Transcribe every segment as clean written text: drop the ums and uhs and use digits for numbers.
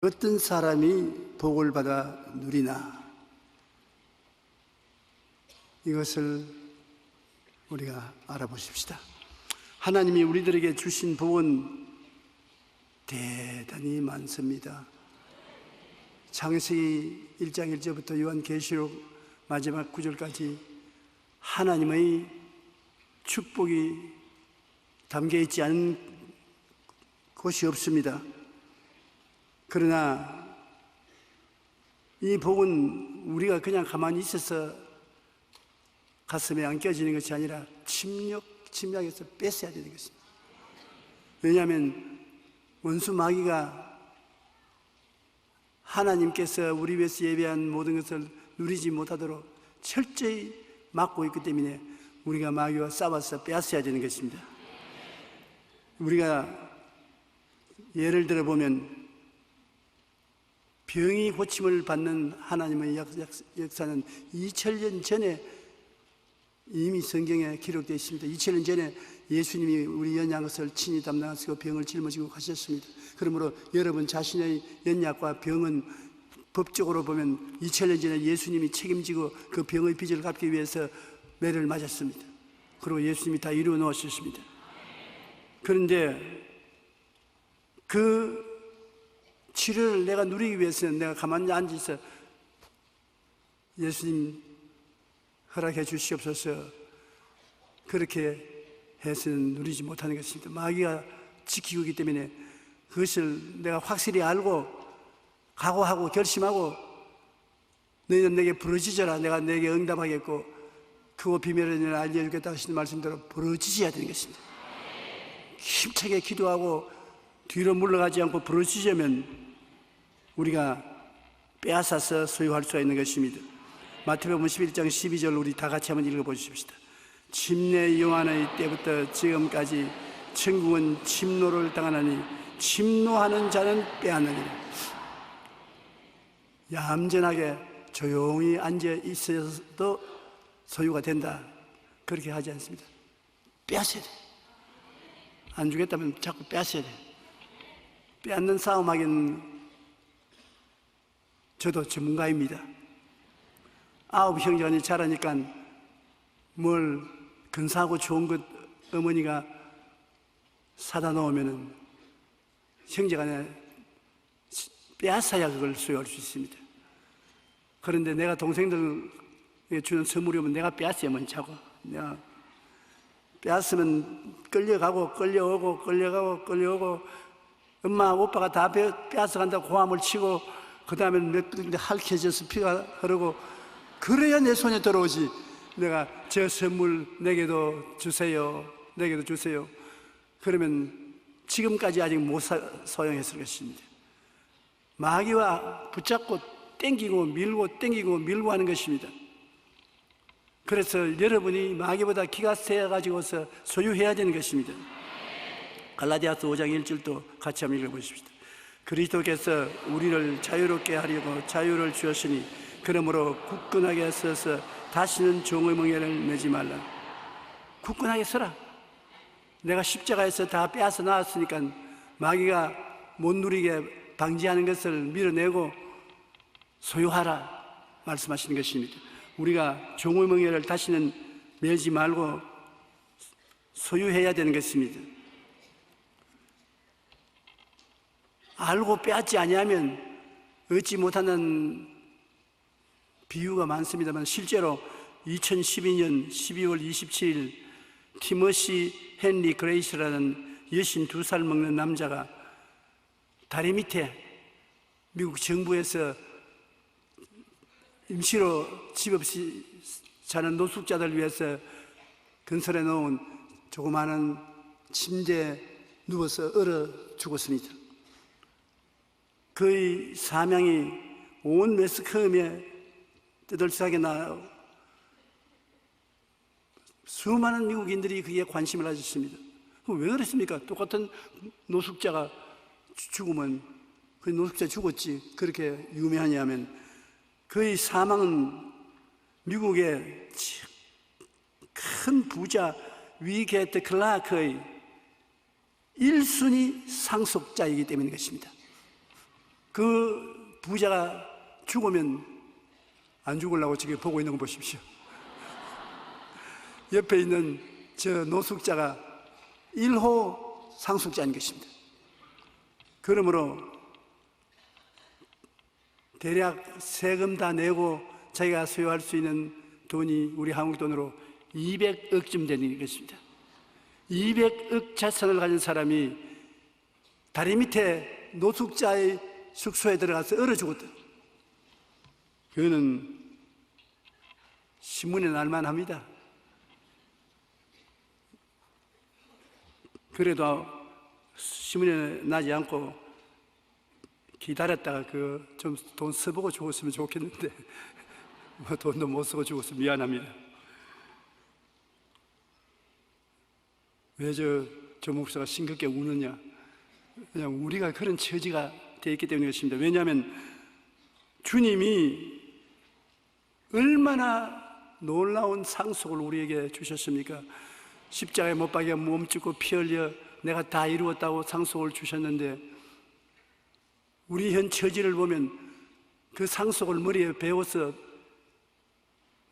어떤 사람이 복을 받아 누리나, 이것을 우리가 알아보십시다. 하나님이 우리들에게 주신 복은 대단히 많습니다. 창세기 1장 1절부터 요한계시록 마지막 9절까지 하나님의 축복이 담겨있지 않은 곳이 없습니다. 그러나 이 복은 우리가 그냥 가만히 있어서 가슴에 안 껴지는 것이 아니라 침략해서 뺏어야 되는 것입니다. 왜냐하면 원수 마귀가 하나님께서 우리 위해서 예배한 모든 것을 누리지 못하도록 철저히 막고 있기 때문에 우리가 마귀와 싸워서 빼앗아야 되는 것입니다. 우리가 예를 들어 보면 병이 고침을 받는 하나님의 역사는 2000년 전에 이미 성경에 기록되어 있습니다. 2000년 전에 예수님이 우리 연약을 친히 담당하시고 병을 짊어지고 가셨습니다. 그러므로 여러분 자신의 연약과 병은 법적으로 보면 2000년 전에 예수님이 책임지고 그 병의 빚을 갚기 위해서 매를 맞았습니다. 그리고 예수님이 다 이루어 놓으셨습니다. 그런데 그 치료를 내가 누리기 위해서는 내가 가만히 앉아서 예수님 허락해 주시옵소서 그렇게 해서는 누리지 못하는 것입니다. 마귀가 지키고 있기 때문에 그것을 내가 확실히 알고 각오하고 결심하고 너희는 내게 부르짖어라, 내가 내게 응답하겠고 그거 비밀을 알려주겠다 하시는 말씀대로 부르짖어야 되는 것입니다. 힘차게 기도하고 뒤로 물러가지 않고 부르짖으면 우리가 빼앗아서 소유할 수가 있는 것입니다. 마태복음 11장 12절 우리 다 같이 한번 읽어보십시다. 침례 요한의 때부터 지금까지 천국은 침노를 당하나니 침노하는 자는 빼앗느니라. 얌전하게 조용히 앉아 있어도 소유가 된다, 그렇게 하지 않습니다. 빼앗아야 돼. 안 주겠다면 자꾸 빼앗아야 돼. 빼앗는 싸움하기는 저도 전문가입니다. 9형제간이 자라니까 뭘 근사하고 좋은 것 어머니가 사다 놓으면은 형제간에 빼앗아야 그걸 소유할 수 있습니다. 그런데 내가 동생들에게 주는 선물이 오면 내가 빼앗아야만 자고, 내가 빼앗으면 끌려오고 엄마 오빠가 다 빼앗아 간다고 고함을 치고 그 다음에 몇 군데 할퀴져서 피가 흐르고 그래야 내 손에 들어오지. 내가 저 선물 내게도 주세요, 내게도 주세요 그러면 지금까지 아직 못 소용했을 것입니다. 마귀와 붙잡고 땡기고 밀고 하는 것입니다. 그래서 여러분이 마귀보다 기가 세가지고서 소유해야 되는 것입니다. 갈라디아서 5장 1절도 같이 한번 읽어보십시다. 그리스도께서 우리를 자유롭게 하려고 자유를 주었으니 그러므로 굳건하게 서서 다시는 종의 멍에를 매지 말라. 굳건하게 서라. 내가 십자가에서 다 빼앗아 나왔으니까 마귀가 못 누리게 방지하는 것을 밀어내고 소유하라 말씀하시는 것입니다. 우리가 종의 멍에를 다시는 매지 말고 소유해야 되는 것입니다. 알고 빼앗지 아니하면 얻지 못하는 비유가 많습니다만 실제로 2012년 12월 27일 티머시 헨리 그레이스라는 62살 먹는 남자가 다리 밑에 미국 정부에서 임시로 집 없이 사는 노숙자들 위해서 건설해 놓은 조그마한 침대에 누워서 얼어 죽었습니다. 그의 사명이 온 매스컴에 떠들썩하게 나와 수많은 미국인들이 그에 관심을 가졌습니다. 왜 그랬습니까? 똑같은 노숙자가 죽으면 그 노숙자 죽었지 그렇게 유명하냐면 그의 사망은 미국의 큰 부자 위게트 클라크의 1순위 상속자이기 때문인 것입니다. 그 부자가 죽으면 안 죽으려고 지금 보고 있는 거 보십시오. 옆에 있는 저 노숙자가 1호 상속자인 것입니다. 그러므로 대략 세금 다 내고 자기가 소유할 수 있는 돈이 우리 한국 돈으로 200억쯤 되는 것입니다. 200억 자산을 가진 사람이 다리 밑에 노숙자의 숙소에 들어가서 얼어 죽었다. 그거는 신문에 날만 합니다. 그래도 신문에 나지 않고 기다렸다가 좀 돈 써보고 죽었으면 좋겠는데 뭐 돈도 못 쓰고 죽어서 미안합니다. 왜 저 목사가 싱겁게 우느냐? 그냥 우리가 그런 처지가 되어 있기 때문에 그렇습니다. 왜냐하면 주님이 얼마나 놀라운 상속을 우리에게 주셨습니까? 십자가에 못 박여 몸짓고 피 흘려 내가 다 이루었다고 상속을 주셨는데, 우리 현 처지를 보면 그 상속을 머리에 배워서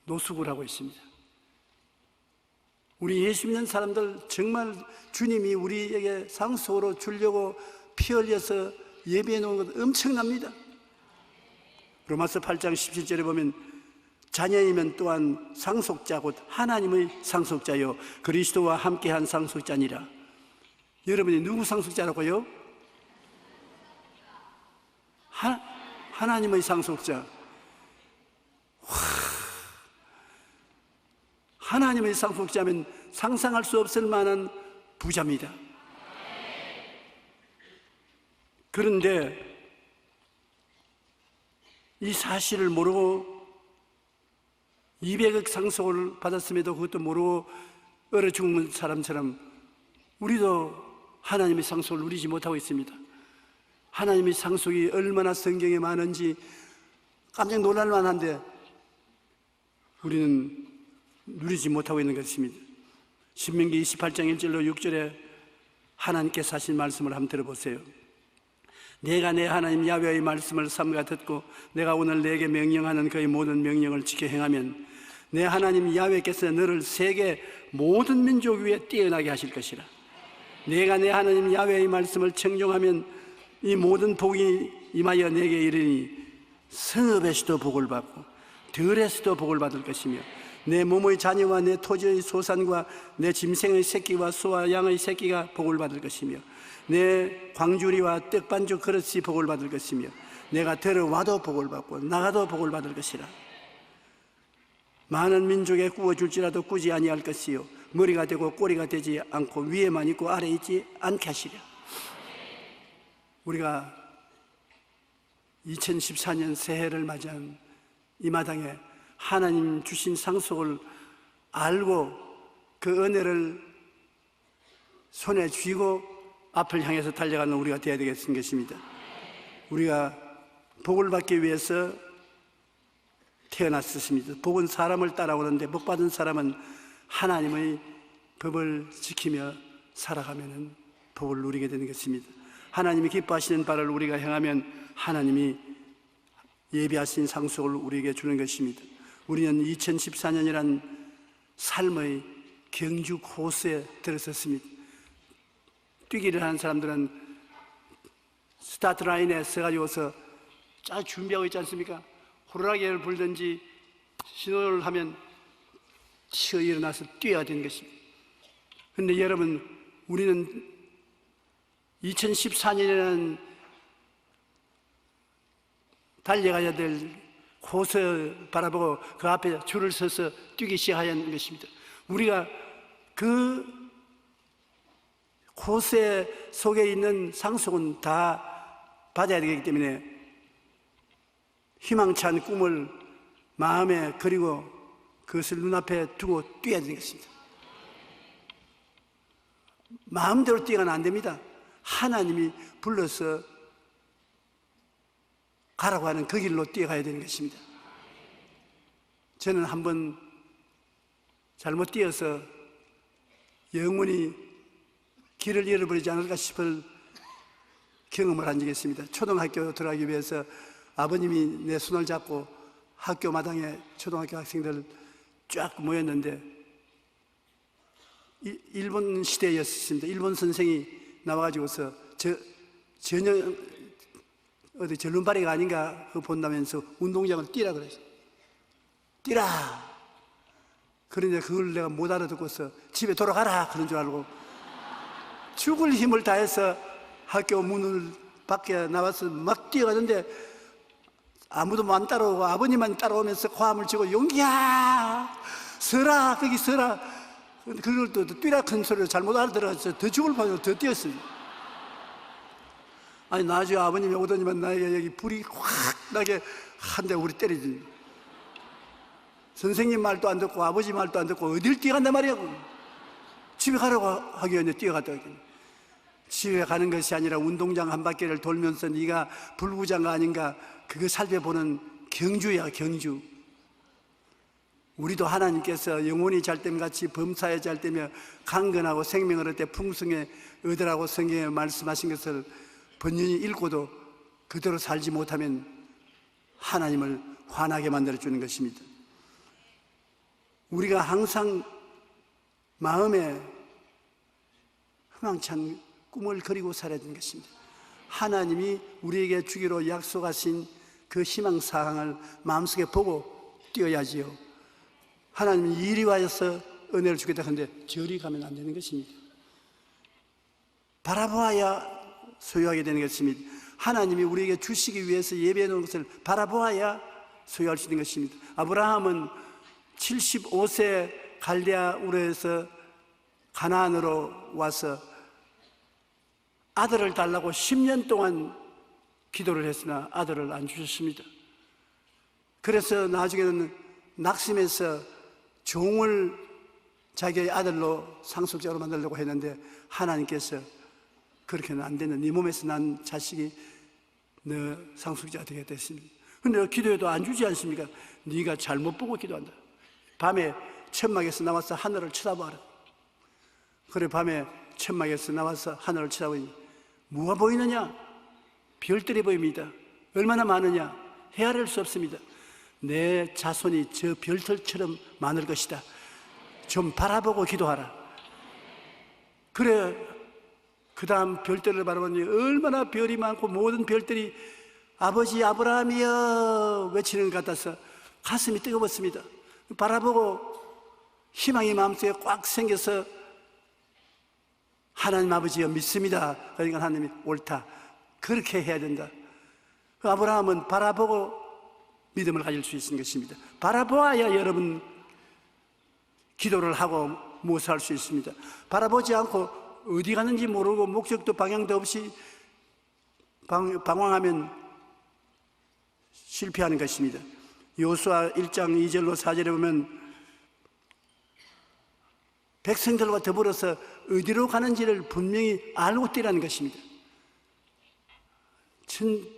노숙을 하고 있습니다. 우리 예수 믿는 사람들 정말 주님이 우리에게 상속으로 주려고 피 흘려서 예배해 놓은 것 엄청납니다. 로마서 8장 17절에 보면 자녀이면 또한 상속자 곧 하나님의 상속자요 그리스도와 함께한 상속자니라. 여러분이 누구 상속자라고요? 하나님의 상속자. 하나님의 상속자면 상상할 수 없을 만한 부자입니다. 그런데 이 사실을 모르고 200억 상속을 받았음에도 그것도 모르고 얼어 죽는 사람처럼 우리도 하나님의 상속을 누리지 못하고 있습니다. 하나님의 상속이 얼마나 성경에 많은지 깜짝 놀랄 만한데 우리는 누리지 못하고 있는 것입니다. 신명기 28장 1절로 6절에 하나님께서 하신 말씀을 한번 들어보세요. 내가 내 하나님 야훼의 말씀을 삼가 듣고 내가 오늘 내게 명령하는 그의 모든 명령을 지켜 행하면 내 하나님 야훼께서 너를 세계 모든 민족 위에 뛰어나게 하실 것이라. 내가 내 하나님 야훼의 말씀을 청종하면 이 모든 복이 임하여 내게 이르니 성읍에서도 복을 받고 들에서도 복을 받을 것이며 내 몸의 자녀와 내 토지의 소산과 내 짐승의 새끼와 소와 양의 새끼가 복을 받을 것이며 내 광주리와 떡반죽 그릇이 복을 받을 것이며 내가 들어와도 복을 받고 나가도 복을 받을 것이라. 많은 민족에 구워줄지라도 꾸지 아니할 것이요 머리가 되고 꼬리가 되지 않고 위에만 있고 아래 있지 않게 하시랴. 우리가 2014년 새해를 맞이한 이 마당에 하나님 주신 상속을 알고 그 은혜를 손에 쥐고 앞을 향해서 달려가는 우리가 되어야 되겠는 것입니다. 우리가 복을 받기 위해서 태어났습니다. 복은 사람을 따라오는데 복 받은 사람은 하나님의 법을 지키며 살아가면 복을 누리게 되는 것입니다. 하나님이 기뻐하시는 바를 우리가 행하면 하나님이 예비하신 상속을 우리에게 주는 것입니다. 우리는 2014년이란 삶의 경주 코스에 들어섰습니다. 뛰기를 하는 사람들은 스타트 라인에 서가지고서 잘 준비하고 있지 않습니까? 호루라기를 불든지 신호를 하면 치어 일어나서 뛰어야 되는 것입니다. 그런데 여러분, 우리는 2014년에는 달려가야 될 코스 바라보고 그 앞에 줄을 서서 뛰기 시작해야 하는 것입니다. 우리가 그 코스 속에 있는 상속은 다 받아야 되기 때문에 희망찬 꿈을 마음에 그리고 그것을 눈앞에 두고 뛰어야 되는 것입니다. 마음대로 뛰어가면 안 됩니다. 하나님이 불러서 가라고 하는 그 길로 뛰어가야 되는 것입니다. 저는 한번 잘못 뛰어서 영원히 길을 잃어버리지 않을까 싶을 경험을 한 적이 있습니다. 초등학교 들어가기 위해서 아버님이 내 손을 잡고 학교 마당에 초등학교 학생들 쫙 모였는데 일본 시대였습니다. 일본 선생이 나와가지고서 전혀 어디 절름발이가 아닌가 그거 본다면서 운동장을 뛰라 그랬어요. 뛰라. 그런데 그걸 내가 못 알아듣고서 집에 돌아가라 그런 줄 알고 죽을 힘을 다해서 학교 문을 밖에 나와서 막 뛰어가는데 아무도 안 따라오고 아버님만 따라오면서 고함을 치고 용기야 서라 거기 서라. 그걸 또 뛰라 큰 소리를 잘못 알아들어서 더 죽을 뻔해서 더 뛰었어요. 아니 나중에 아버님이 오더니만 나에게 여기 불이 확 나게 한 대 우리 때리지. 선생님 말도 안 듣고 아버지 말도 안 듣고 어딜 뛰어간단 말이야. 집에 가라고 하기 전에 뛰어갔다. 집에 가는 것이 아니라 운동장 한 바퀴를 돌면서 네가 불구자가 아닌가 그거 살펴보는 경주야 경주. 우리도 하나님께서 영혼이 잘됨 같이 범사에 잘되며 강건하고 생명을 얻되 풍성에 얻으라고 성경에 말씀하신 것을 번연히 읽고도 그대로 살지 못하면 하나님을 화나게 만들어주는 것입니다. 우리가 항상 마음에 희망찬 꿈을 그리고 살아야 되는 것입니다. 하나님이 우리에게 주기로 약속하신 그 희망사항을 마음속에 보고 뛰어야지요. 하나님이 이리 와서 은혜를 주겠다 하는데 저리 가면 안 되는 것입니다. 바라보아야 소유하게 되는 것입니다. 하나님이 우리에게 주시기 위해서 예배해 놓은 것을 바라보아야 소유할 수 있는 것입니다. 아브라함은 75세 갈대아 우르에서 가나안으로 와서 아들을 달라고 10년 동안 기도를 했으나 아들을 안 주셨습니다. 그래서 나중에는 낙심해서 종을 자기의 아들로 상속자로 만들려고 했는데 하나님께서 그렇게는 안 되는 네 몸에서 난 자식이 너 상속자가 되게 했습니다. 근데 기도해도 안 주지 않습니까? 네가 잘못 보고 기도한다. 밤에 천막에서 나와서 하늘을 쳐다봐라. 그래 밤에 천막에서 나와서 하늘을 쳐다보니 뭐가 보이느냐? 별들이 보입니다. 얼마나 많으냐? 헤아릴 수 없습니다. 내 자손이 저 별들처럼 많을 것이다. 좀 바라보고 기도하라. 그래 그 다음 별들을 바라보니 얼마나 별이 많고 모든 별들이 아버지 아브라함이여 외치는 것 같아서 가슴이 뜨거웠습니다. 바라보고 희망이 마음속에 꽉 생겨서 하나님 아버지여 믿습니다. 그러니까 하나님이 옳다. 그렇게 해야 된다. 아브라함은 바라보고 믿음을 가질 수 있는 것입니다. 바라보아야 여러분 기도를 하고 무엇을 할 수 있습니다. 바라보지 않고 어디 가는지 모르고 목적도 방향도 없이 방황하면 실패하는 것입니다. 여호수아 1장 2절로 4절에 보면 백성들과 더불어서 어디로 가는지를 분명히 알고 뛰라는 것입니다.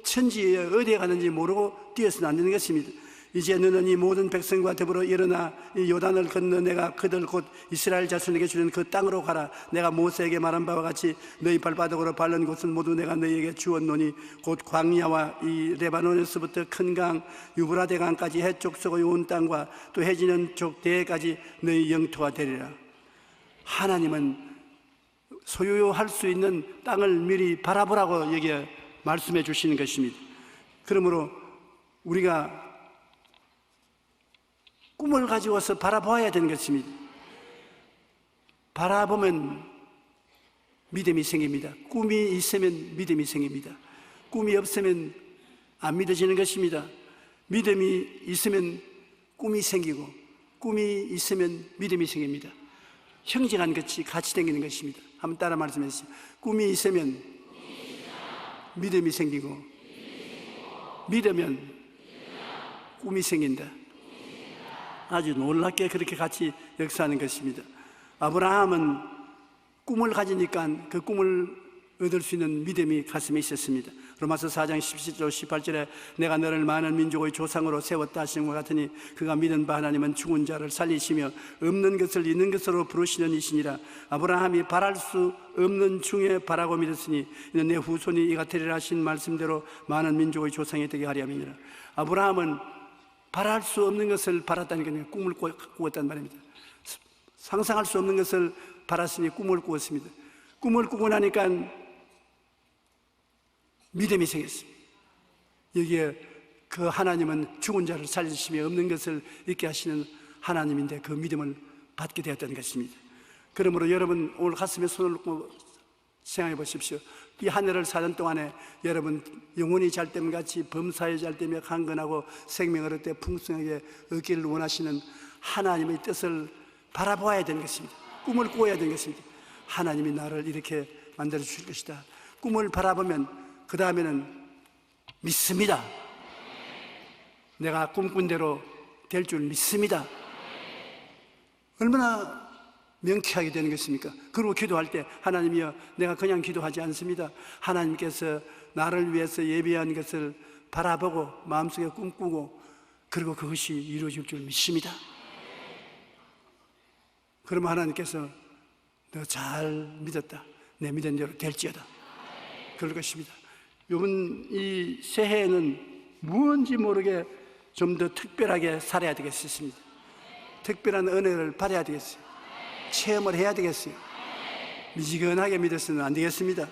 천지에 어디에 가는지 모르고 뛰어서는 안 되는 것입니다. 이제 너는 이 모든 백성과 더불어 일어나 이 요단을 건너 내가 그들 곧 이스라엘 자손에게 주는 그 땅으로 가라. 내가 모세에게 말한 바와 같이 너희 발바닥으로 밟는 곳은 모두 내가 너희에게 주었노니 곧 광야와 이 레바논에서부터 큰 강 유브라데 강까지 해쪽 서고 온 땅과 또 해지는 쪽 대해까지 너희 영토가 되리라. 하나님은 소유할 수 있는 땅을 미리 바라보라고 여기에 말씀해 주시는 것입니다. 그러므로 우리가 꿈을 가지고서 바라보아야 되는 것입니다. 바라보면 믿음이 생깁니다. 꿈이 있으면 믿음이 생깁니다. 꿈이 없으면 안 믿어지는 것입니다. 믿음이 있으면 꿈이 생기고 꿈이 있으면 믿음이 생깁니다. 형제간 같이 다니는 것입니다. 한번 따라 말씀해 주세요. 꿈이 있으면 믿음이 생기고 믿으면 꿈이 생긴다. 아주 놀랍게 그렇게 같이 역사하는 것입니다. 아브라함은 꿈을 가지니까 그 꿈을 얻을 수 있는 믿음이 가슴에 있었습니다. 로마서 4장 17절 18절에 내가 너를 많은 민족의 조상으로 세웠다 하시는 것 같으니 그가 믿은 바 하나님은 죽은 자를 살리시며 없는 것을 있는 것으로 부르시는 이시니라. 아브라함이 바랄 수 없는 중에 바라고 믿었으니 이는 내 후손이 이가 되리라 하신 말씀대로 많은 민족의 조상이 되게 하려 함이니라. 아브라함은 바랄 수 없는 것을 바랐다는 게 꿈을 꾸었단 말입니다. 상상할 수 없는 것을 바랐으니 꿈을 꾸었습니다. 꿈을 꾸고 나니까 믿음이 생겼습니다. 여기에 그 하나님은 죽은 자를 살리시며 없는 것을 있게 하시는 하나님인데 그 믿음을 받게 되었다는 것입니다. 그러므로 여러분 오늘 가슴에 손을 놓고 생각해 보십시오. 이 한 해를 사는 동안에 여러분 영혼이 잘됨같이 범사에 잘되며 강건하고 생명을 얻되 풍성하게 얻기를 원하시는 하나님의 뜻을 바라보아야 되는 것입니다. 꿈을 꾸어야 되는 것입니다. 하나님이 나를 이렇게 만들어 주실 것이다. 꿈을 바라보면 그 다음에는 믿습니다. 내가 꿈꾼 대로 될 줄 믿습니다. 얼마나 명쾌하게 되는 것입니까? 그리고 기도할 때 하나님이여 내가 그냥 기도하지 않습니다. 하나님께서 나를 위해서 예비한 것을 바라보고 마음속에 꿈꾸고 그리고 그것이 이루어질 줄 믿습니다. 그러면 하나님께서 너 잘 믿었다. 내 믿은 대로 될지어다. 그럴 것입니다. 이번 이 새해에는 무언지 모르게 좀 더 특별하게 살아야 되겠습니다. 특별한 은혜를 받아야 되겠어요. 체험을 해야 되겠어요. 미지근하게 믿어서는 안 되겠습니다.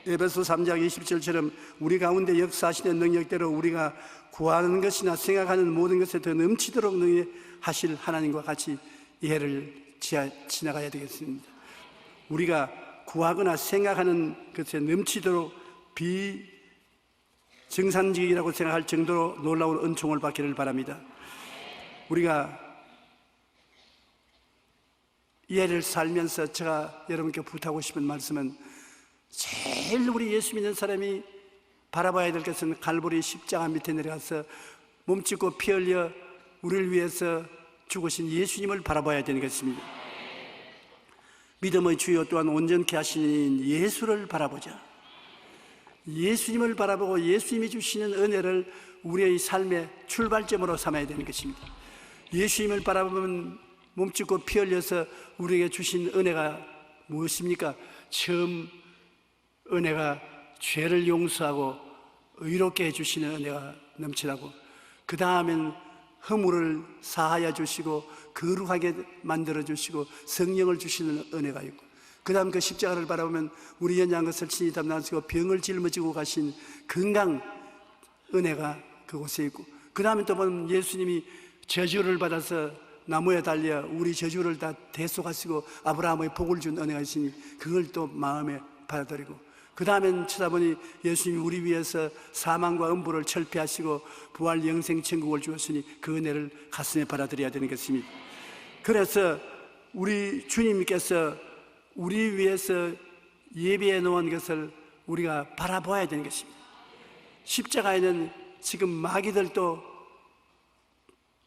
에베소 3장 20절처럼 우리 가운데 역사하시는 능력대로 우리가 구하는 것이나 생각하는 모든 것에 더 넘치도록 능히 하실 하나님과 같이 이 해를 지나가야 되겠습니다. 우리가 구하거나 생각하는 것에 넘치도록 비정상적이라고 생각할 정도로 놀라운 은총을 받기를 바랍니다. 우리가 이 해를 살면서 제가 여러분께 부탁하고 싶은 말씀은 제일 우리 예수 믿는 사람이 바라봐야 될 것은 갈보리 십자가 밑에 내려가서 몸짓고 피 흘려 우리를 위해서 죽으신 예수님을 바라봐야 되는 것입니다. 믿음의 주요 또한 온전케 하시는 예수를 바라보자. 예수님을 바라보고 예수님이 주시는 은혜를 우리의 삶의 출발점으로 삼아야 되는 것입니다. 예수님을 바라보면 몸짓고 피 흘려서 우리에게 주신 은혜가 무엇입니까? 처음 은혜가 죄를 용서하고 의롭게 해주시는 은혜가 넘치라고, 그 다음엔 허물을 사하여 주시고 거룩하게 만들어 주시고 성령을 주시는 은혜가 있고, 그 다음 그 십자가를 바라보면 우리 연약한 것을 친히 담당하시고 병을 짊어지고 가신 건강 은혜가 그곳에 있고, 그 다음에 또 보면 예수님이 저주를 받아서 나무에 달려 우리 저주를 다 대속하시고 아브라함의 복을 준 은혜가 있으니 그걸 또 마음에 받아들이고, 그 다음엔 쳐다보니 예수님이 우리 위해서 사망과 음부를 철폐하시고 부활 영생 천국을 주었으니 그 은혜를 가슴에 받아들여야 되는 것입니다. 그래서 우리 주님께서 우리 위해서 예비해 놓은 것을 우리가 바라봐야 되는 것입니다. 십자가에는 지금 마귀들도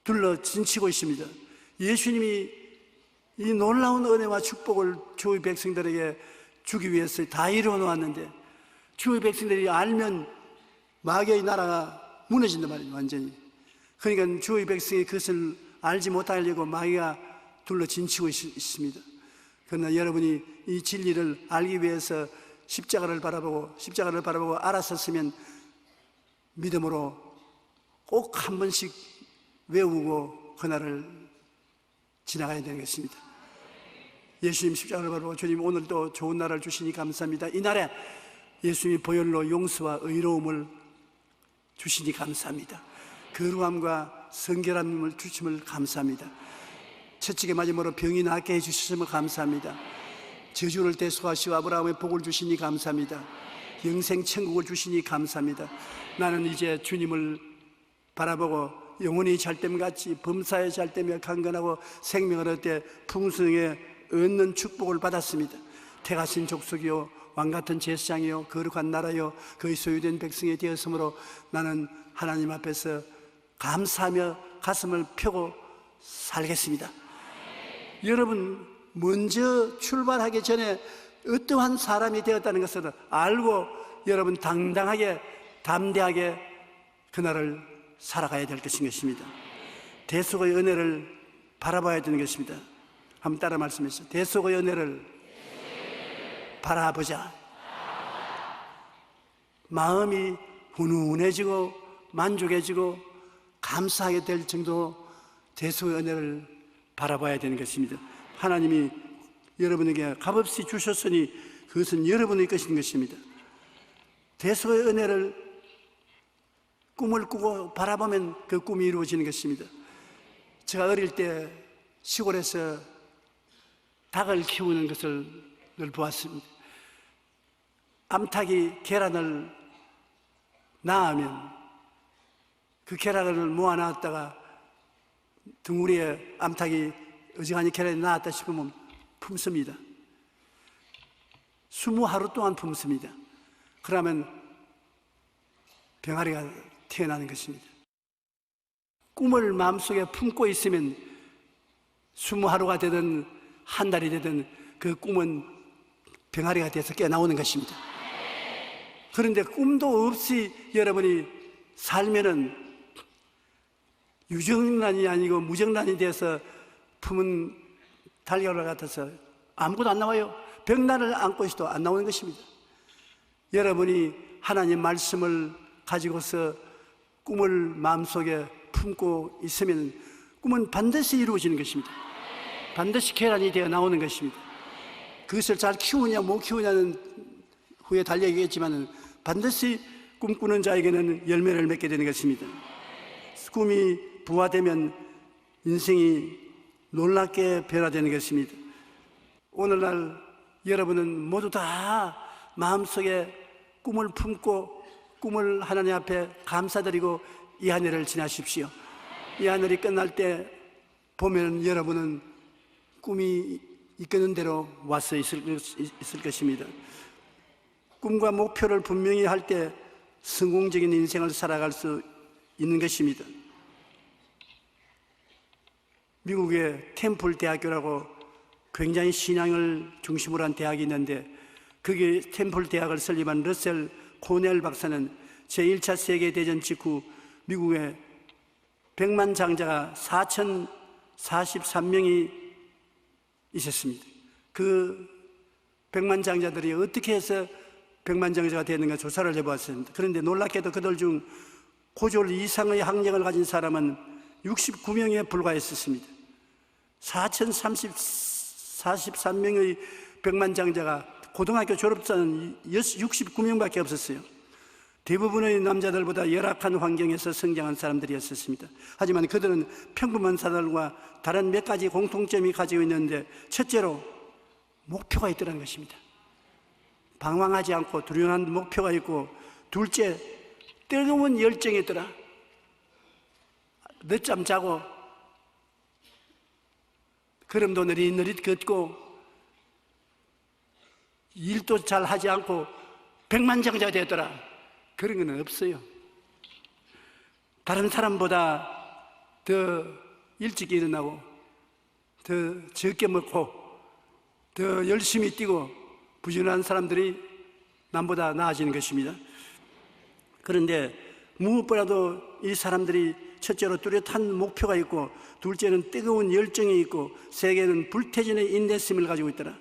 둘러 진치고 있습니다. 예수님이 이 놀라운 은혜와 축복을 주의 백성들에게 주기 위해서 다 이루어 놓았는데 주의 백성들이 알면 마귀의 나라가 무너진단 말이에요. 완전히. 그러니까 주의 백성이 그것을 알지 못하려고 마귀가 둘러 진치고 있습니다. 그러나 여러분이 이 진리를 알기 위해서 십자가를 바라보고 알았었으면 믿음으로 꼭 한 번씩 외우고 그날을 지나가야 되는 것입니다. 예수님 십자가를 바라보고 주님 오늘도 좋은 날을 주시니 감사합니다. 이 날에 예수님이 보혈로 용서와 의로움을 주시니 감사합니다. 거룩함과 성결함을 주심을 감사합니다. 채찍에 맞음으로 병이 낫게 해주셨음을 감사합니다. 저주를 대속하시고 아브라함의 복을 주시니 감사합니다. 영생 천국을 주시니 감사합니다. 나는 이제 주님을 바라보고 영혼이 잘됨같이 범사에 잘되며 강건하고 생명을 얻되 풍성에 얻는 축복을 받았습니다. 택하신 족속이요 왕같은 제사장이요 거룩한 나라요 그의 소유된 백성이 되었으므로 나는 하나님 앞에서 감사하며 가슴을 펴고 살겠습니다. 여러분 먼저 출발하기 전에 어떠한 사람이 되었다는 것을 알고 여러분 당당하게 담대하게 그날을 살아가야 될 것인 것입니다. 대속의 은혜를 바라봐야 되는 것입니다. 한번 따라 말씀해주세요. 대속의 은혜를 바라보자. 마음이 훈훈해지고 만족해지고 감사하게 될 정도 대속의 은혜를 바라봐야 되는 것입니다. 하나님이 여러분에게 값없이 주셨으니 그것은 여러분의 것인 것입니다. 대속의 은혜를 꿈을 꾸고 바라보면 그 꿈이 이루어지는 것입니다. 제가 어릴 때 시골에서 닭을 키우는 것을 늘 보았습니다. 암탉이 계란을 낳으면 그 계란을 모아놨다가 등우리에 암탉이 어지간히 계란이 나왔다 싶으면 품습니다. 20하루 동안 품습니다. 그러면 병아리가 태어나는 것입니다. 꿈을 마음속에 품고 있으면 20하루가 되든 한 달이 되든 그 꿈은 병아리가 돼서 깨나오는 것입니다. 그런데 꿈도 없이 여러분이 살면은 유정란이 아니고 무정란이 돼서 품은 달걀과 같아서 아무것도 안 나와요. 벽난을 안고 있어도 안 나오는 것입니다. 여러분이 하나님 말씀을 가지고서 꿈을 마음속에 품고 있으면 꿈은 반드시 이루어지는 것입니다. 반드시 계란이 되어 나오는 것입니다. 그것을 잘 키우냐 못 키우냐는 후에 달려있겠지만 반드시 꿈꾸는 자에게는 열매를 맺게 되는 것입니다. 꿈이 부화되면 인생이 놀랍게 변화되는 것입니다. 오늘날 여러분은 모두 다 마음속에 꿈을 품고 꿈을 하나님 앞에 감사드리고 이 한 해를 지나십시오. 이 한 해를 끝날 때 보면 여러분은 꿈이 이끄는 대로 와서 있을 것입니다. 꿈과 목표를 분명히 할 때 성공적인 인생을 살아갈 수 있는 것입니다. 미국의 템플 대학교라고 굉장히 신앙을 중심으로 한 대학이 있는데 그게 템플 대학을 설립한 러셀 코넬 박사는 제1차 세계대전 직후 미국의 100만 장자가 4,043명이 있었습니다. 그 100만 장자들이 어떻게 해서 100만 장자가 되는가 조사를 해보았습니다. 그런데 놀랍게도 그들 중 고졸 이상의 학력을 가진 사람은 69명에 불과했었습니다. 4,043명의 100만 장자가 고등학교 졸업자는 69명밖에 없었어요. 대부분의 남자들보다 열악한 환경에서 성장한 사람들이었습니다. 하지만 그들은 평범한 사람들과 다른 몇 가지 공통점이 가지고 있는데 첫째로 목표가 있더라는 것입니다. 방황하지 않고 두려운 목표가 있고 둘째 뜨거운 열정이 있더라. 늦잠 자고 걸음도 느릿느릿 걷고 일도 잘 하지 않고 백만장자가 되었더라. 그런 건 없어요. 다른 사람보다 더 일찍 일어나고 더 적게 먹고 더 열심히 뛰고 부지런한 사람들이 남보다 나아지는 것입니다. 그런데 무엇보다도 이 사람들이 첫째로 뚜렷한 목표가 있고 둘째는 뜨거운 열정이 있고 셋째는 불태진의 인내심을 가지고 있더라.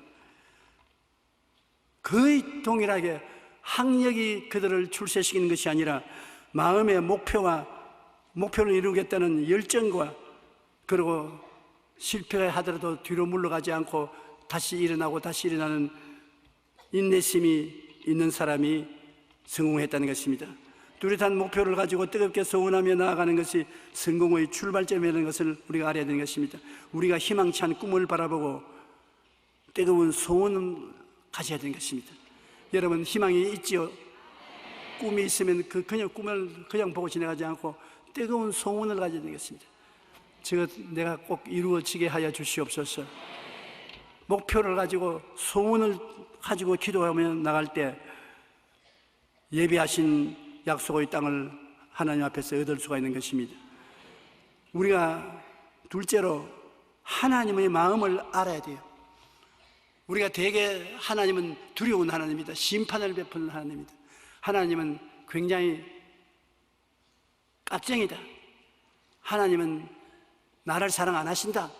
거의 동일하게 학력이 그들을 출세시키는 것이 아니라 마음의 목표를 이루겠다는 열정과 그리고 실패하더라도 뒤로 물러가지 않고 다시 일어나고 다시 일어나는 인내심이 있는 사람이 성공했다는 것입니다. 뚜렷한 목표를 가지고 뜨겁게 소원하며 나아가는 것이 성공의 출발점이라는 것을 우리가 알아야 되는 것입니다. 우리가 희망찬 꿈을 바라보고 뜨거운 소원을 가져야 되는 것입니다. 여러분 희망이 있지요? 꿈이 있으면 그냥 꿈을 그냥 보고 지나가지 않고 뜨거운 소원을 가져야 되는 것입니다. 내가 꼭 이루어지게 하여 주시옵소서. 목표를 가지고 소원을 가지고 기도하며 나갈 때 예비하신 약속의 땅을 하나님 앞에서 얻을 수가 있는 것입니다. 우리가 둘째로 하나님의 마음을 알아야 돼요. 우리가 대개 하나님은 두려운 하나님입니다. 심판을 베푸는 하나님입니다. 하나님은 굉장히 깍쟁이다. 하나님은 나를 사랑 안 하신다.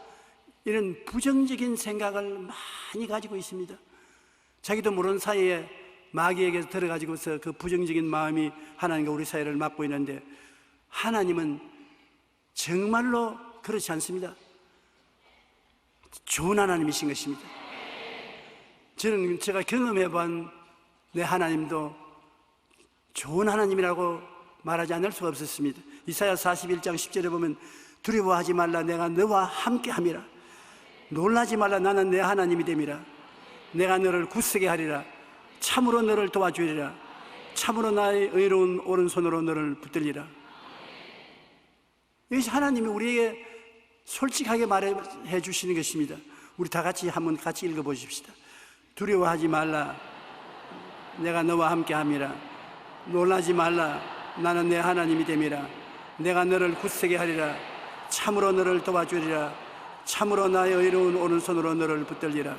이런 부정적인 생각을 많이 가지고 있습니다. 자기도 모르는 사이에 마귀에게 들어가지고서 그 부정적인 마음이 하나님과 우리 사이를 막고 있는데, 하나님은 정말로 그렇지 않습니다. 좋은 하나님이신 것입니다. 저는 제가 경험해본 내 하나님도 좋은 하나님이라고 말하지 않을 수가 없었습니다. 이사야 41장 10절에 보면 두려워하지 말라, 내가 너와 함께 함이라. 놀라지 말라, 나는 내 하나님이 됨이라. 내가 너를 굳세게 하리라. 참으로 너를 도와주리라. 참으로 나의 의로운 오른손으로 너를 붙들리라. 여기서 하나님이 우리에게 솔직하게 말해 주시는 것입니다. 우리 다 같이 한번 같이 읽어보십시다. 두려워하지 말라, 내가 너와 함께 함이라. 놀라지 말라, 나는 내 하나님이 됨이라. 내가 너를 굳세게 하리라. 참으로 너를 도와주리라. 참으로 나의 의로운 오른손으로 너를 붙들리라.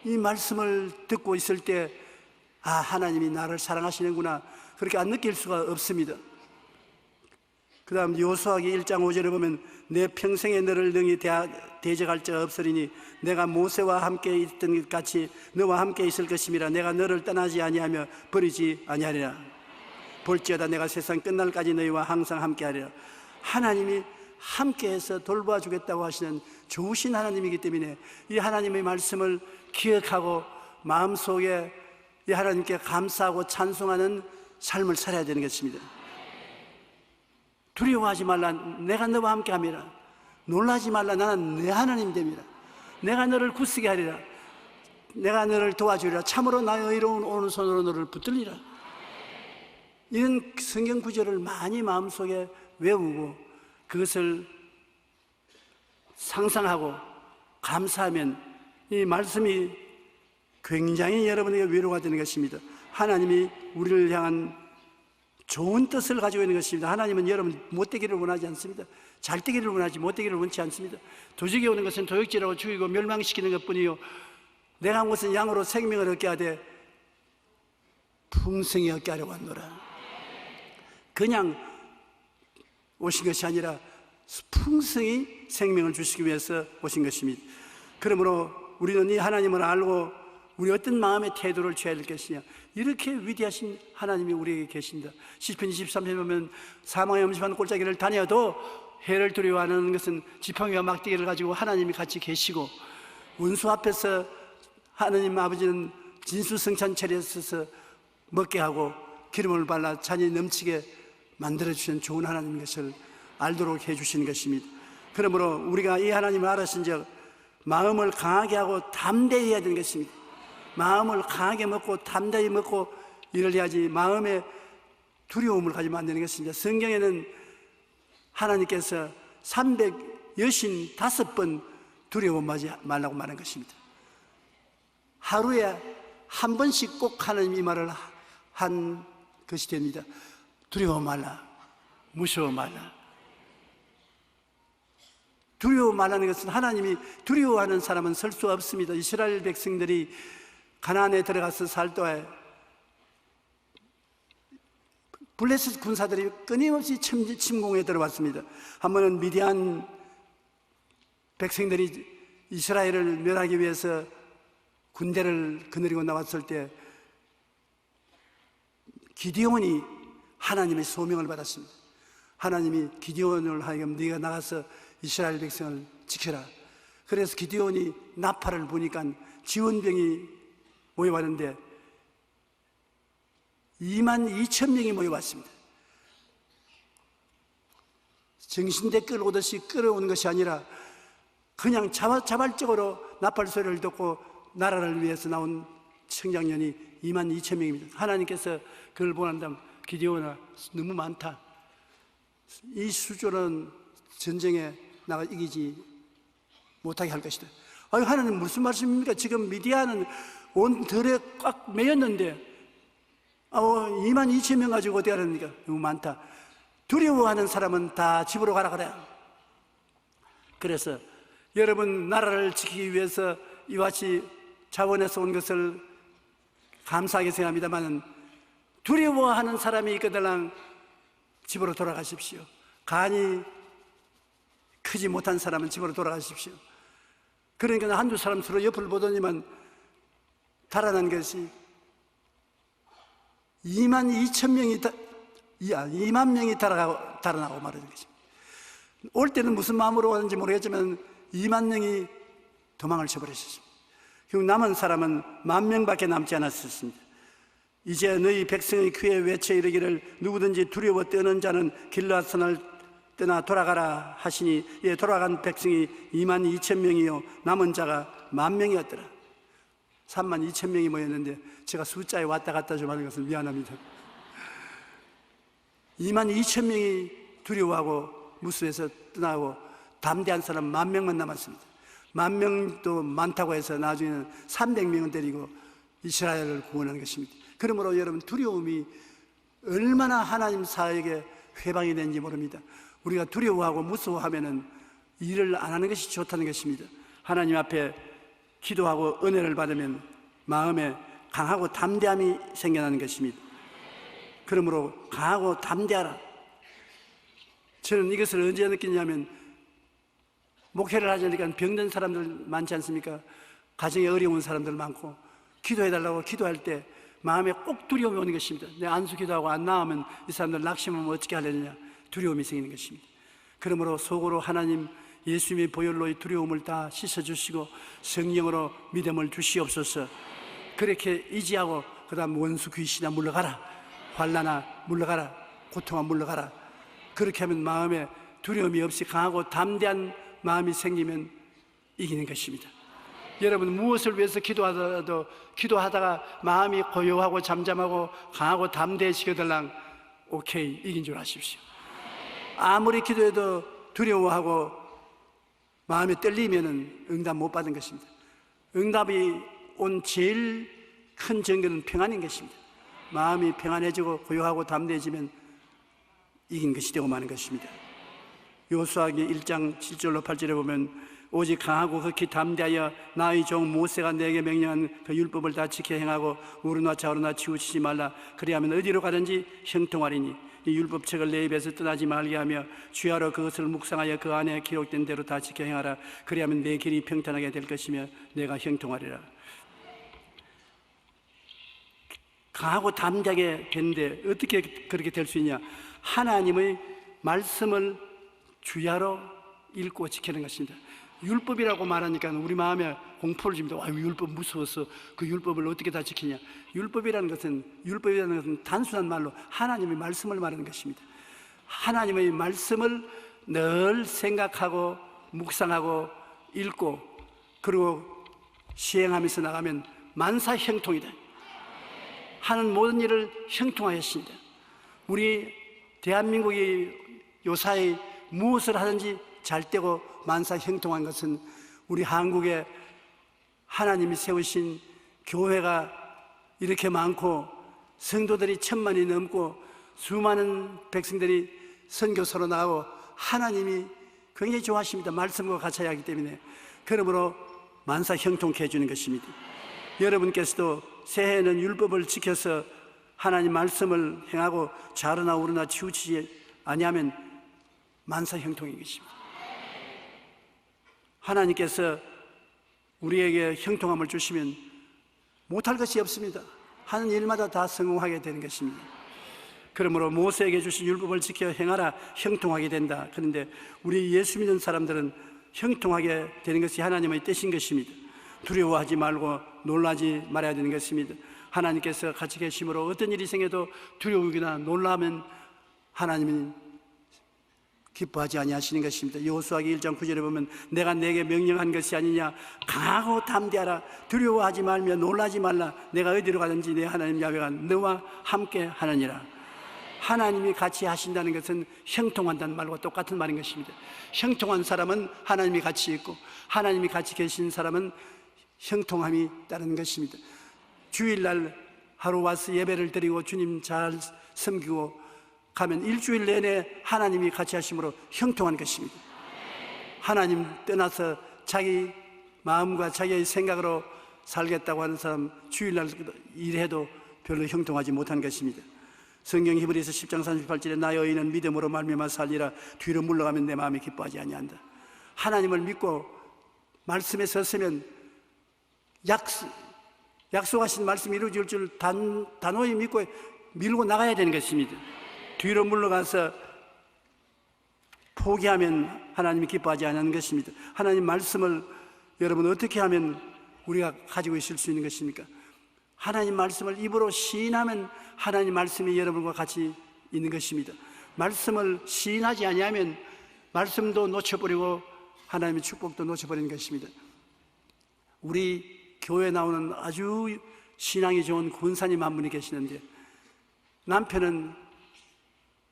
이 말씀을 듣고 있을 때, 아, 하나님이 나를 사랑하시는구나, 그렇게 안 느낄 수가 없습니다. 그 다음 여호수아기 1장 5절에 보면 내 평생에 너를 능히 대적할 자가 없으리니 내가 모세와 함께 있던 것 같이 너와 함께 있을 것임이라. 내가 너를 떠나지 아니하며 버리지 아니하리라. 볼지어다 내가 세상 끝날까지 너희와 항상 함께하리라. 하나님이 함께해서 돌봐주겠다고 하시는 좋으신 하나님이기 때문에 이 하나님의 말씀을 기억하고 마음속에 이 하나님께 감사하고 찬송하는 삶을 살아야 되는 것입니다. 두려워하지 말라, 내가 너와 함께 함이라. 놀라지 말라, 나는 내 하나님 됨이라. 내가 너를 굳세게 하리라. 내가 너를 도와주리라. 참으로 나의 의로운 오른손으로 너를 붙들리라. 이런 성경 구절을 많이 마음속에 외우고 그것을 상상하고 감사하면 이 말씀이 굉장히 여러분에게 위로가 되는 것입니다. 하나님이 우리를 향한 좋은 뜻을 가지고 있는 것입니다. 하나님은 여러분 못되기를 원하지 않습니다. 잘되기를 원하지 못되기를 원치 않습니다. 도적이 오는 것은 도적질하고 죽이고 멸망시키는 것뿐이요, 내가 온 것은 양으로 생명을 얻게 하되 풍성히 얻게 하려고 하노라. 그냥 오신 것이 아니라 풍성히 생명을 주시기 위해서 오신 것입니다. 그러므로 우리는 이 하나님을 알고 우리 어떤 마음의 태도를 취해야 될 것이냐, 이렇게 위대하신 하나님이 우리에게 계신다. 시편 23편에 보면 사망의 엄습한 골짜기를 다녀도 해를 두려워하는 것은 지팡이와 막대기를 가지고 하나님이 같이 계시고, 원수 앞에서 하나님 아버지는 진수성찬 차려서 먹게 하고 기름을 발라 잔이 넘치게 만들어주신 좋은 하나님인 것을 알도록 해주시는 것입니다. 그러므로 우리가 이 하나님을 알았은 즉 마음을 강하게 하고 담대히 해야 되는 것입니다. 마음을 강하게 먹고 담대히 먹고 이를 해야지 마음에 두려움을 가지면 안 되는 것입니다. 성경에는 하나님께서 365번 두려워하지 말라고 말한 것입니다. 하루에 한 번씩 꼭 하나님 이 말을 한 것이 됩니다. 두려워 말라, 무서워 말라. 두려워 말라는 것은 하나님이 두려워하는 사람은 설 수 없습니다. 이스라엘 백성들이 가나안에 들어가서 살 때에 블레셋 군사들이 끊임없이 침공에 들어왔습니다. 한 번은 미디안 백성들이 이스라엘을 멸하기 위해서 군대를 거느리고 나왔을 때 기드온이 하나님의 소명을 받았습니다. 하나님이 기드온을 하여금 네가 나가서 이스라엘 백성을 지켜라. 그래서 기드온이 나팔을 부니까 지원병이 모여왔는데 22,000명이 모여왔습니다. 정신대 끌어오듯이 끌어오는 것이 아니라 그냥 자발적으로 나팔 소리를 듣고 나라를 위해서 나온 청장년이 22,000명입니다. 하나님께서 그걸 보는다면 기드온아, 너무 많다. 이 수조는 전쟁에 나가 이기지 못하게 할 것이다. 아유, 하나님 무슨 말씀입니까? 지금 미디안은 온 들에 꽉 매였는데 22,000명 가지고 어떻게 하랍니까? 너무 많다. 두려워하는 사람은 다 집으로 가라 그래. 그래서 여러분 나라를 지키기 위해서 이와 같이 자원에서 온 것을 감사하게 생각합니다만, 두려워하는 사람이 있거든 집으로 돌아가십시오. 간이 크지 못한 사람은 집으로 돌아가십시오. 그러니까 한두 사람 서로 옆을 보더니만 달아난 것이 2만 명이 달아나고 말하는 것입니다. 올 때는 무슨 마음으로 왔는지 모르겠지만 2만 명이 도망을 쳐버렸습니다. 결국 남은 사람은 10,000명밖에 남지 않았습니다. 이제 너희 백성의 귀에 외쳐 이르기를 누구든지 두려워 떠는 자는 길라선을 떠나 돌아가라 하시니, 예, 돌아간 백성이 22,000명이요 남은 자가 10,000명이었더라. 32,000명이 모였는데 제가 숫자에 왔다 갔다 좀 하는 것은 미안합니다. 22,000명이 두려워하고 무수해서 떠나고 담대한 사람 10,000명만 남았습니다. 10,000명도 많다고 해서 나중에는 300명은 데리고 이스라엘을 구원하는 것입니다. 그러므로 여러분, 두려움이 얼마나 하나님 사역에 회방이 되는지 모릅니다. 우리가 두려워하고 무서워하면은 일을 안 하는 것이 좋다는 것입니다. 하나님 앞에 기도하고 은혜를 받으면 마음에 강하고 담대함이 생겨나는 것입니다. 그러므로 강하고 담대하라. 저는 이것을 언제 느끼냐면, 목회를 하자니까 병든 사람들 많지 않습니까? 가정에 어려운 사람들 많고, 기도해달라고 기도할 때 마음에 꼭 두려움이 오는 것입니다. 내 안수 기도하고 안 나오면 이 사람들 낙심하면 어떻게 하려느냐, 두려움이 생기는 것입니다. 그러므로 속으로 하나님, 예수님의 보혈로 이 두려움을 다 씻어주시고 성령으로 믿음을 주시옵소서. 그렇게 의지하고 그 다음 원수 귀신아 물러가라, 환난아 물러가라, 고통아 물러가라. 그렇게 하면 마음에 두려움이 없이 강하고 담대한 마음이 생기면 이기는 것입니다. 여러분, 무엇을 위해서 기도하다가 마음이 고요하고 잠잠하고 강하고 담대해지거들랑 오케이, 이긴 줄 아십시오. 아무리 기도해도 두려워하고 마음이 떨리면은 응답 못 받은 것입니다. 응답이 온 제일 큰 증거는 평안인 것입니다. 마음이 평안해지고 고요하고 담대해지면 이긴 것이 되고 마는 것입니다. 여호수아기 1장 7절로 8절에 보면, 오직 강하고 극히 담대하여 나의 종 모세가 내게 명령한 그 율법을 다 지켜 행하고 우르나 좌우르나 치우치지 말라. 그리하면 어디로 가든지 형통하리니 이 율법책을 내 입에서 떠나지 말게 하며 주야로 그것을 묵상하여 그 안에 기록된 대로 다 지켜 행하라. 그리하면 내 길이 평탄하게 될 것이며 내가 형통하리라. 강하고 담대하게 됐는데 어떻게 그렇게 될 수 있냐? 하나님의 말씀을 주야로 읽고 지키는 것입니다. 율법이라고 말하니까 우리 마음에 공포를 줍니다. 와, 율법 무서워서 그 율법을 어떻게 다 지키냐? 율법이라는 것은 단순한 말로 하나님의 말씀을 말하는 것입니다. 하나님의 말씀을 늘 생각하고 묵상하고 읽고 그리고 시행하면서 나가면 만사 형통이다. 하는 모든 일을 형통하였습니다. 우리 대한민국이 요사이 무엇을 하든지 잘 되고 만사 형통한 것은 우리 한국에 하나님이 세우신 교회가 이렇게 많고 성도들이 1,000만이 넘고 수많은 백성들이 선교사로 나가고 하나님이 굉장히 좋아하십니다. 말씀과 같이 하기 때문에. 그러므로 만사 형통케 해주는 것입니다. 여러분께서도 새해에는 율법을 지켜서 하나님 말씀을 행하고 좌르나 우르나 치우치지 아니하면 만사 형통인 것입니다. 하나님께서 우리에게 형통함을 주시면 못할 것이 없습니다. 하는 일마다 다 성공하게 되는 것입니다. 그러므로 모세에게 주신 율법을 지켜 행하라, 형통하게 된다. 그런데 우리 예수 믿는 사람들은 형통하게 되는 것이 하나님의 뜻인 것입니다. 두려워하지 말고 놀라지 말아야 되는 것입니다. 하나님께서 같이 계심으로 어떤 일이 생겨도 두려우거나 놀라면 하나님은 기뻐하지 아니하시는 것입니다. 여호수아기 1장 9절에 보면 내가 내게 명령한 것이 아니냐, 강하고 담대하라, 두려워하지 말며 놀라지 말라. 내가 어디로 가든지 내 하나님 야훼가 너와 함께 하느니라. 하나님이 같이 하신다는 것은 형통한다는 말과 똑같은 말인 것입니다. 형통한 사람은 하나님이 같이 있고 하나님이 같이 계신 사람은 형통함이 따르는 것입니다. 주일날 하루 와서 예배를 드리고 주님 잘 섬기고 가면 일주일 내내 하나님이 같이 하심으로 형통한 것입니다. 하나님 떠나서 자기 마음과 자기의 생각으로 살겠다고 하는 사람 주일날 일해도 별로 형통하지 못한 것입니다. 성경 히브리서 10장 38절에 나의 의인은 믿음으로 말미암아 살리라. 뒤로 물러가면 내 마음이 기뻐하지 아니한다. 하나님을 믿고 말씀에 섰으면 약속하신 말씀이 이루어질 줄 단호히 믿고 밀고 나가야 되는 것입니다. 뒤로 물러가서 포기하면 하나님이 기뻐하지 않는 것입니다. 하나님 말씀을 여러분 어떻게 하면 우리가 가지고 있을 수 있는 것입니까? 하나님 말씀을 입으로 시인하면 하나님 말씀이 여러분과 같이 있는 것입니다. 말씀을 시인하지 아니하면 말씀도 놓쳐버리고 하나님의 축복도 놓쳐버리는 것입니다. 우리 교회에 나오는 아주 신앙이 좋은 권사님 한 분이 계시는데 남편은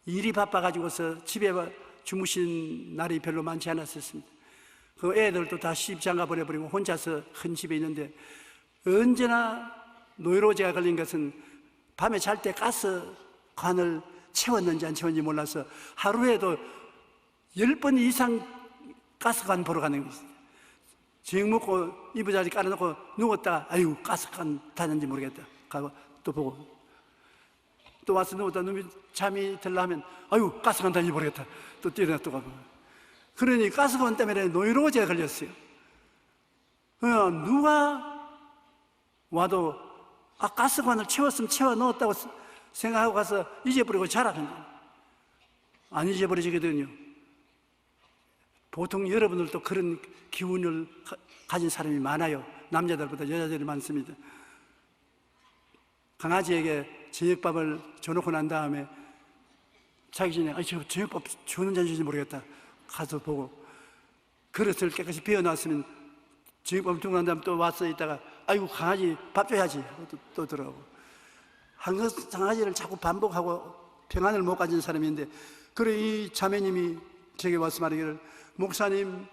일이 바빠가지고서 집에 주무신 날이 별로 많지 않았었습니다. 그 애들도 다 시집장가 버려버리고 혼자서 큰 집에 있는데 언제나 노이로제가 걸린 것은 밤에 잘 때 가스관을 채웠는지 안 채웠는지 몰라서 하루에도 10번 이상 가스관 보러 가는 것입니다. 저녁 먹고 이부자리 깔아놓고 누웠다가 아이고 가스관 닫는지 모르겠다 가고 또 보고 또 와서 누웠다 잠이 들려면 아이고 가스관 닫는지 모르겠다 또 뛰어나 또 가고 그러니 가스관 때문에 노이로제가 걸렸어요. 누가 와도 가스관을 채웠으면 채워 넣었다고 생각하고 가서 잊어버리고 자라는 거예요. 안 잊어버리시거든요. 보통 여러분들도 그런 기운을 가진 사람이 많아요. 남자들보다 여자들이 많습니다. 강아지에게 저녁밥을 줘놓고 난 다음에 자기 전에 저 저녁밥 주는지 안 주는지 모르겠다 가서 보고 그릇을 깨끗이 비워놨으면 저녁밥 두고 난 다음에 또 와서 있다가 아이고 강아지 밥 줘야지 또 들어오고 항상 강아지를 자꾸 반복하고 평안을 못 가진 사람인데 그래 이 자매님이 제게 와서 말하기를 목사님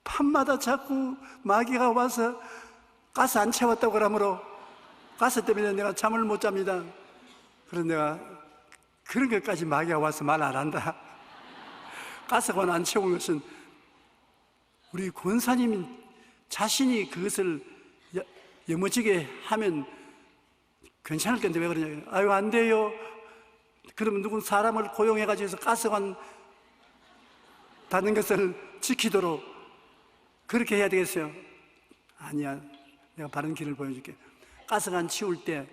밤마다 자꾸 마귀가 와서 가스 안 채웠다고 그러므로 가스 때문에 내가 잠을 못 잡니다. 그래서 내가 그런 것까지 마귀가 와서 말 안 한다. 가스관 안 채운 것은 우리 권사님 자신이 그것을 여머지게 하면 괜찮을 건데 왜 그러냐. 아유 안 돼요. 그러면 누군 사람을 고용해가지고 가스관 닫는 것을 지키도록 그렇게 해야 되겠어요? 아니야. 내가 바른 길을 보여줄게. 가스관 치울 때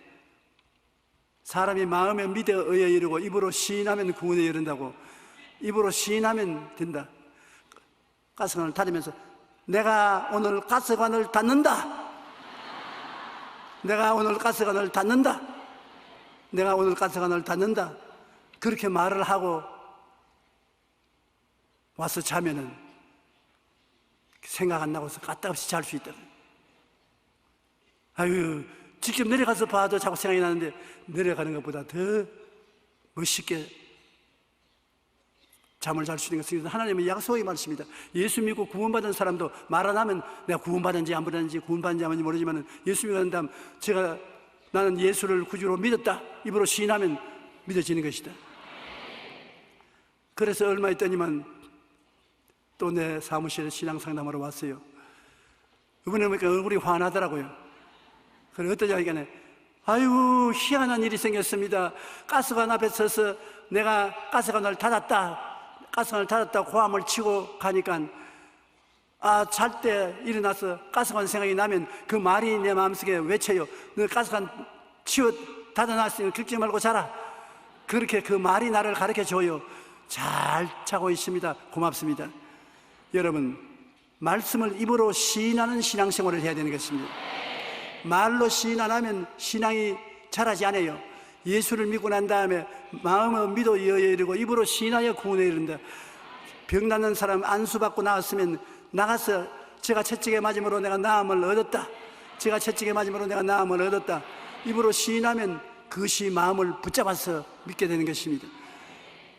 사람이 마음에 믿어 의에 이르고 입으로 시인하면 구원에 이른다고. 입으로 시인하면 된다. 가스관을 닫으면서 내가 오늘 가스관을 닫는다. 내가 오늘 가스관을 닫는다. 내가 오늘 가스관을 닫는다. 그렇게 말을 하고 와서 자면은 생각 안 나고서 까딱없이 잘 수 있다. 아유, 직접 내려가서 봐도 자꾸 생각이 나는데 내려가는 것보다 더 멋있게 잠을 잘 수 있는 것은 하나님의 약속의 말씀입니다. 예수 믿고 구원받은 사람도 말 안 하면 내가 구원받은지 안 받았는지 구원받은지 안 받는지 모르지만 예수 믿는 다음 나는 예수를 구주로 믿었다 입으로 시인하면 믿어지는 것이다. 그래서 얼마 있더니만 또 내 사무실에 신앙 상담하러 왔어요. 이번에 보니까 얼굴이 환하더라고요. 그래 어떤 이야기가 아이고 희한한 일이 생겼습니다. 가스관 앞에 서서 내가 가스관을 닫았다 고함을 치고 가니까 잘 때 일어나서 가스관 생각이 나면 그 말이 내 마음속에 외쳐요. 너 가스관 닫아놨으니 긁지 말고 자라. 그렇게 그 말이 나를 가르쳐 줘요. 잘 자고 있습니다. 고맙습니다. 여러분 말씀을 입으로 시인하는 신앙생활을 해야 되는 것입니다. 말로 시인 안 하면 신앙이 자라지 않아요. 예수를 믿고 난 다음에 마음을 믿어 의에 이르고 입으로 시인하여 구원에 이른다. 병 낫는 사람 안수받고 나왔으면 나가서 제가 채찍에 맞음으로 내가 나음을 얻었다. 제가 채찍에 맞음으로 내가 나음을 얻었다. 입으로 시인하면 그것이 마음을 붙잡아서 믿게 되는 것입니다.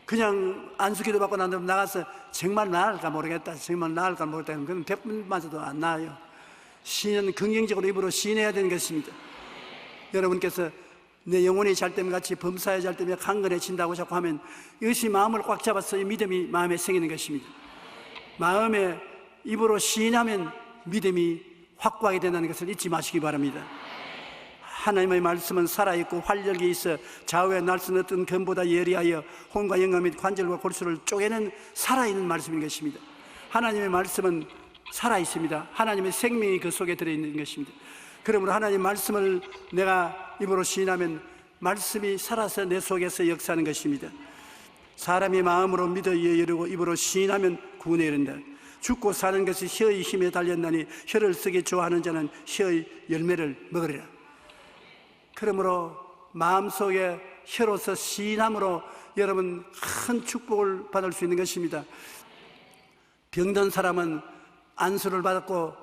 그냥 안수기도 받고 난 다음에 나가서 정말 나을까 모르겠다. 정말 나을까 모르겠다. 그럼 100분 맞아도 안 나아요. 시인은 긍정적으로 입으로 시인해야 되는 것입니다. 여러분께서 내 영혼이 잘 때면 같이 범사에 잘 때면 강건해진다고 자꾸 하면 이것이 마음을 꽉 잡아서 이 믿음이 마음에 생기는 것입니다. 마음에 입으로 시인하면 믿음이 확고하게 된다는 것을 잊지 마시기 바랍니다. 하나님의 말씀은 살아있고 활력이 있어 좌우에 날선 어떤 검보다 예리하여 혼과 영감 및 관절과 골수를 쪼개는 살아있는 말씀인 것입니다. 하나님의 말씀은 살아있습니다. 하나님의 생명이 그 속에 들어있는 것입니다. 그러므로 하나님 말씀을 내가 입으로 시인하면 말씀이 살아서 내 속에서 역사하는 것입니다. 사람이 마음으로 믿어 이르고 입으로 시인하면 구원에 이른다. 죽고 사는 것이 혀의 힘에 달렸나니 혀를 쓰기 좋아하는 자는 혀의 열매를 먹으리라. 그러므로 마음속에 혀로서 시인함으로 여러분 큰 축복을 받을 수 있는 것입니다. 병든 사람은 안수를 받았고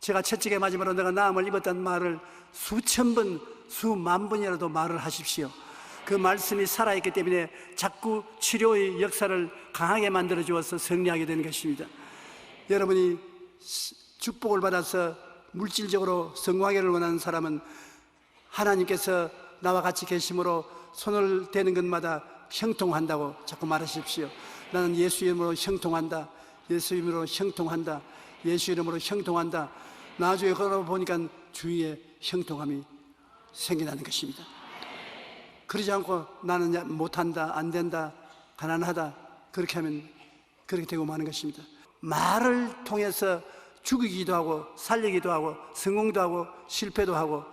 제가 채찍에 맞음으로 내가 나음을 입었다는 말을 수천 번, 수만 번이라도 말을 하십시오. 그 말씀이 살아있기 때문에 자꾸 치료의 역사를 강하게 만들어 주어서 승리하게 되는 것입니다. 여러분이 축복을 받아서 물질적으로 성공하기를 원하는 사람은 하나님께서 나와 같이 계심으로 손을 대는 것마다 형통한다고 자꾸 말하십시오. 나는 예수 이름으로 형통한다. 예수 이름으로 형통한다. 예수 이름으로 형통한다. 나중에 걸어보니까 주위에 형통함이 생겨나는 것입니다. 그러지 않고 나는 못한다, 안 된다, 가난하다, 그렇게 하면 그렇게 되고 마는 것입니다. 말을 통해서 죽이기도 하고 살리기도 하고 성공도 하고 실패도 하고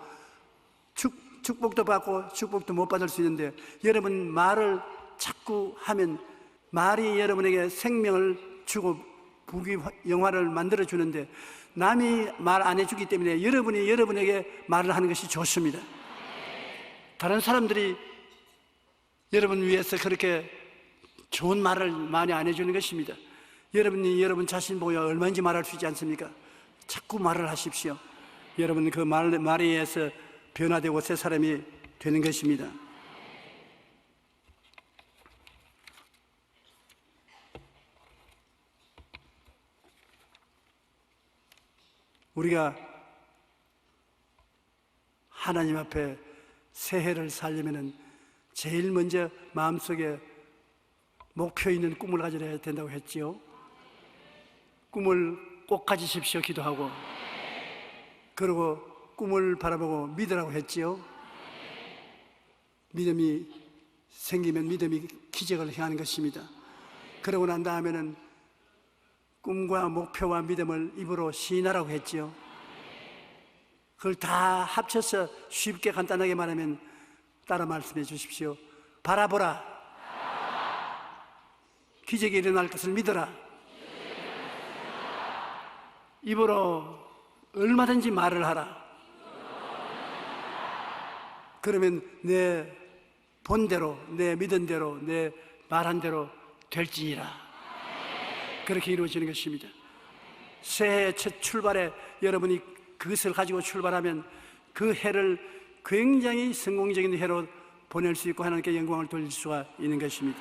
축복도 받고 축복도 못 받을 수 있는데, 여러분 말을 자꾸 하면 말이 여러분에게 생명을 주고 부귀 영화를 만들어 주는데, 남이 말 안 해주기 때문에 여러분이 여러분에게 말을 하는 것이 좋습니다. 다른 사람들이 여러분 위해서 그렇게 좋은 말을 많이 안 해주는 것입니다. 여러분이 여러분 자신 보여 얼마인지 말할 수 있지 않습니까? 자꾸 말을 하십시오. 여러분 그 말에 의해서 변화되고 새 사람이 되는 것입니다. 우리가 하나님 앞에 새해를 살려면 제일 먼저 마음속에 목표 있는 꿈을 가져야 된다고 했지요. 꿈을 꼭 가지십시오. 기도하고. 그리고 꿈을 바라보고 믿으라고 했지요. 믿음이 생기면 믿음이 기적을 행하는 것입니다. 그러고 난 다음에는 꿈과 목표와 믿음을 입으로 시인하라고 했지요. 그걸 다 합쳐서 쉽게 간단하게 말하면 따라 말씀해 주십시오. 바라보라. 기적이 일어날 것을 믿어라. 입으로 얼마든지 말을 하라. 그러면 내 본대로, 내 믿은 대로, 내 말한 대로 될지니라. 그렇게 이루어지는 것입니다. 새해 첫 출발에 여러분이 그것을 가지고 출발하면 그 해를 굉장히 성공적인 해로 보낼 수 있고 하나님께 영광을 돌릴 수가 있는 것입니다.